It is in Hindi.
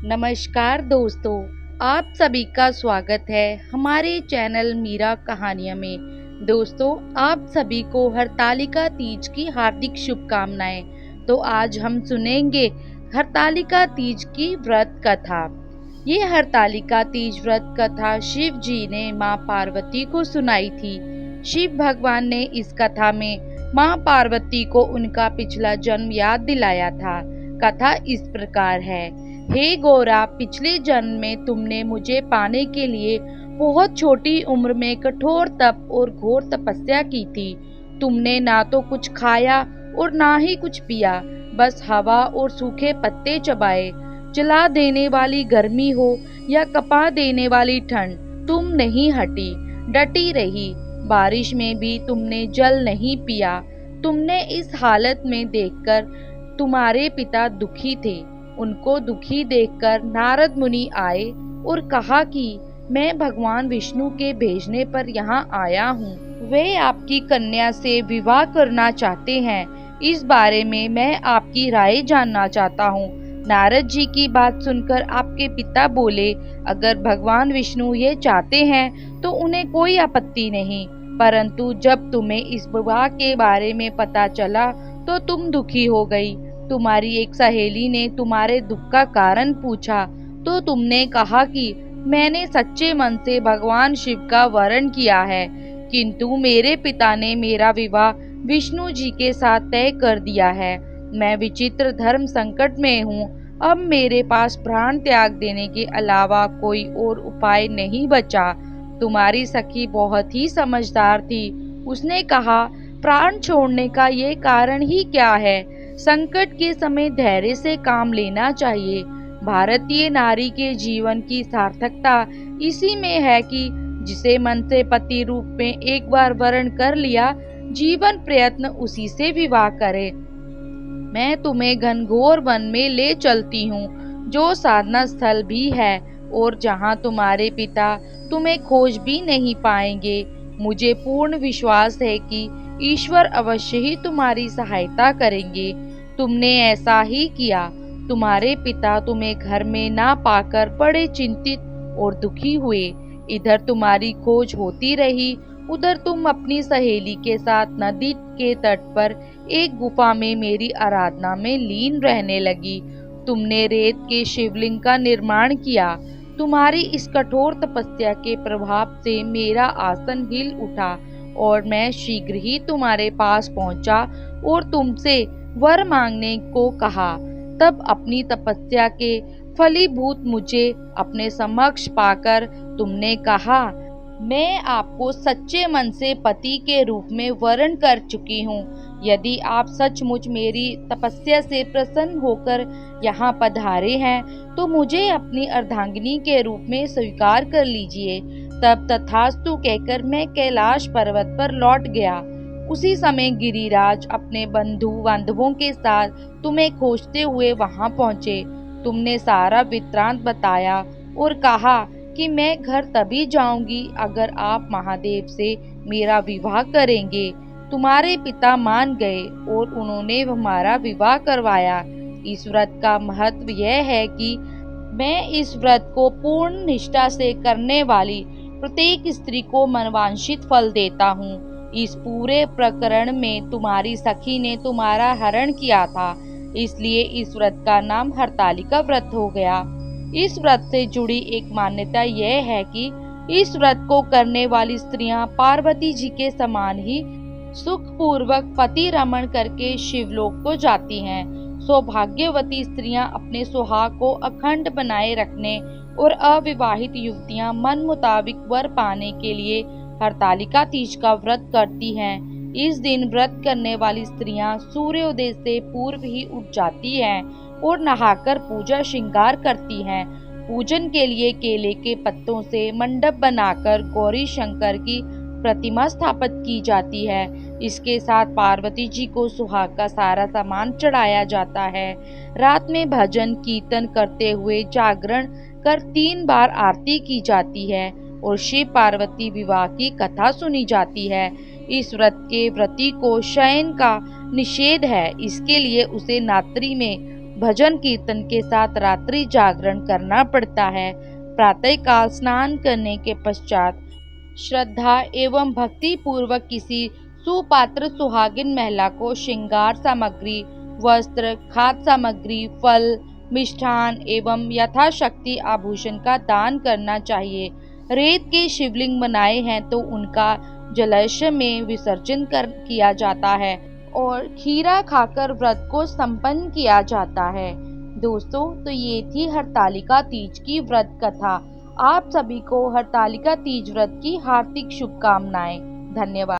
नमस्कार दोस्तों, आप सभी का स्वागत है हमारे चैनल मीरा कहानियाँ में। दोस्तों, आप सभी को हरतालिका तीज की हार्दिक शुभकामनाएं। तो आज हम सुनेंगे हरतालिका तीज की व्रत कथा। ये हरतालिका तीज व्रत कथा शिव जी ने माँ पार्वती को सुनाई थी। शिव भगवान ने इस कथा में माँ पार्वती को उनका पिछला जन्म याद दिलाया था। कथा इस प्रकार है। हे गौरा, पिछले जन्म में तुमने मुझे पाने के लिए बहुत छोटी उम्र में कठोर तप और घोर तपस्या की थी। तुमने ना तो कुछ खाया और ना ही कुछ पिया, बस हवा और सूखे पत्ते चबाए। जला देने वाली गर्मी हो या कपा देने वाली ठंड, तुम नहीं हटी, डटी रही। बारिश में भी तुमने जल नहीं पिया। तुमने इस हालत में देखकर तुम्हारे पिता दुखी थे। उनको दुखी देखकर नारद मुनि आए और कहा कि मैं भगवान विष्णु के भेजने पर यहाँ आया हूँ। वे आपकी कन्या से विवाह करना चाहते हैं। इस बारे में मैं आपकी राय जानना चाहता हूँ। नारद जी की बात सुनकर आपके पिता बोले, अगर भगवान विष्णु ये चाहते हैं तो उन्हें कोई आपत्ति नहीं, परंतु जब तुम्हें इस विवाह के बारे में पता चला तो तुम दुखी हो गई। तुम्हारी एक सहेली ने तुम्हारे दुख का कारण पूछा तो तुमने कहा कि मैंने सच्चे मन से भगवान शिव का वरण किया है, किंतु मेरे पिता ने मेरा विवाह विष्णु जी के साथ तय कर दिया है। मैं विचित्र धर्म संकट में हूँ। अब मेरे पास प्राण त्याग देने के अलावा कोई और उपाय नहीं बचा। तुम्हारी सखी बहुत ही समझदार थी। उसने कहा, प्राण छोड़ने का ये कारण ही क्या है? संकट के समय धैर्य से काम लेना चाहिए। भारतीय नारी के जीवन की सार्थकता इसी में है कि जिसे मन से पति रूप में एक बार वरण कर लिया, जीवन प्रयत्न उसी से विवाह करे। मैं तुम्हें घनघोर वन में ले चलती हूँ, जो साधना स्थल भी है और जहाँ तुम्हारे पिता तुम्हें खोज भी नहीं पाएंगे। मुझे पूर्ण विश्वास है कि ईश्वर अवश्य ही तुम्हारी सहायता करेंगे। तुमने ऐसा ही किया। तुम्हारे पिता तुम्हें घर में ना पाकर बड़े चिंतित और दुखी हुए। इधर तुम्हारी खोज होती रही, उधर तुम अपनी सहेली के साथ नदी के तट पर एक गुफा में मेरी आराधना में लीन रहने लगी। तुमने रेत के शिवलिंग का निर्माण किया। तुम्हारी इस कठोर तपस्या के प्रभाव से मेरा आसन हिल उठा और मैं शीघ्र ही तुम्हारे पास पहुंचा और तुमसे वर मांगने को कहा। तब अपनी तपस्या के फलीभूत मुझे अपने समक्ष पाकर तुमने कहा, मैं आपको सच्चे मन से पति के रूप में वरण कर चुकी हूँ। यदि आप सचमुच मेरी तपस्या से प्रसन्न होकर यहाँ पधारे हैं तो मुझे अपनी अर्धांगिनी के रूप में स्वीकार कर लीजिए। तब तथास्तु कहकर मैं कैलाश पर्वत पर लौट गया। उसी समय गिरिराज अपने बंधु बांधवों के साथ तुम्हें खोजते हुए वहां पहुंचे। तुमने सारा वृत्तांत बताया और कहा कि मैं घर तभी जाऊंगी अगर आप महादेव से मेरा विवाह करेंगे। तुम्हारे पिता मान गए और उन्होंने हमारा विवाह करवाया। इस व्रत का महत्व यह है कि मैं इस व्रत को पूर्ण निष्ठा से करने वाली प्रत्येक स्त्री को मनवांछित फल देता हूँ। इस पूरे प्रकरण में तुम्हारी सखी ने तुम्हारा हरण किया था, इसलिए इस व्रत का नाम हरतालिका व्रत हो गया। इस व्रत से जुड़ी एक मान्यता यह है कि इस व्रत को करने वाली स्त्रियां पार्वती जी के समान ही सुख पूर्वक पति रमण करके शिवलोक को जाती हैं। सौभाग्यवती स्त्रियां अपने सुहाग को अखंड बनाए रखने और अविवाहित युवतियां मन मुताबिक वर पाने के लिए हरतालिका तीज का व्रत करती हैं। इस दिन व्रत करने वाली स्त्रियां सूर्योदय से पूर्व ही उठ जाती हैं और नहाकर पूजा श्रृंगार करती हैं। पूजन के लिए केले के पत्तों से मंडप बनाकर गौरी शंकर की प्रतिमा स्थापित की जाती है। इसके साथ पार्वती जी को सुहाग का सारा सामान चढ़ाया जाता है। रात में भजन कीर्तन करते हुए जागरण कर 3 बार आरती की जाती है और शिव पार्वती विवाह की कथा सुनी जाती है। इस व्रत के व्रती को शयन का निषेध है, इसके लिए उसे रात्रि में भजन कीर्तन के साथ रात्रि जागरण करना पड़ता है। प्रातःकाल स्नान करने के पश्चात श्रद्धा एवं भक्ति पूर्वक किसी सुपात्र सुहागिन महिला को श्रृंगार सामग्री, वस्त्र, खाद्य सामग्री, फल, मिष्ठान एवं यथाशक्ति आभूषण का दान करना चाहिए। रेत के शिवलिंग बनाए हैं तो उनका जलाशय में विसर्जन किया जाता है और खीरा खाकर व्रत को संपन्न किया जाता है। दोस्तों, तो ये थी हरतालिका तीज की व्रत कथा। आप सभी को हरतालिका तीज व्रत की हार्दिक शुभकामनाएं। धन्यवाद।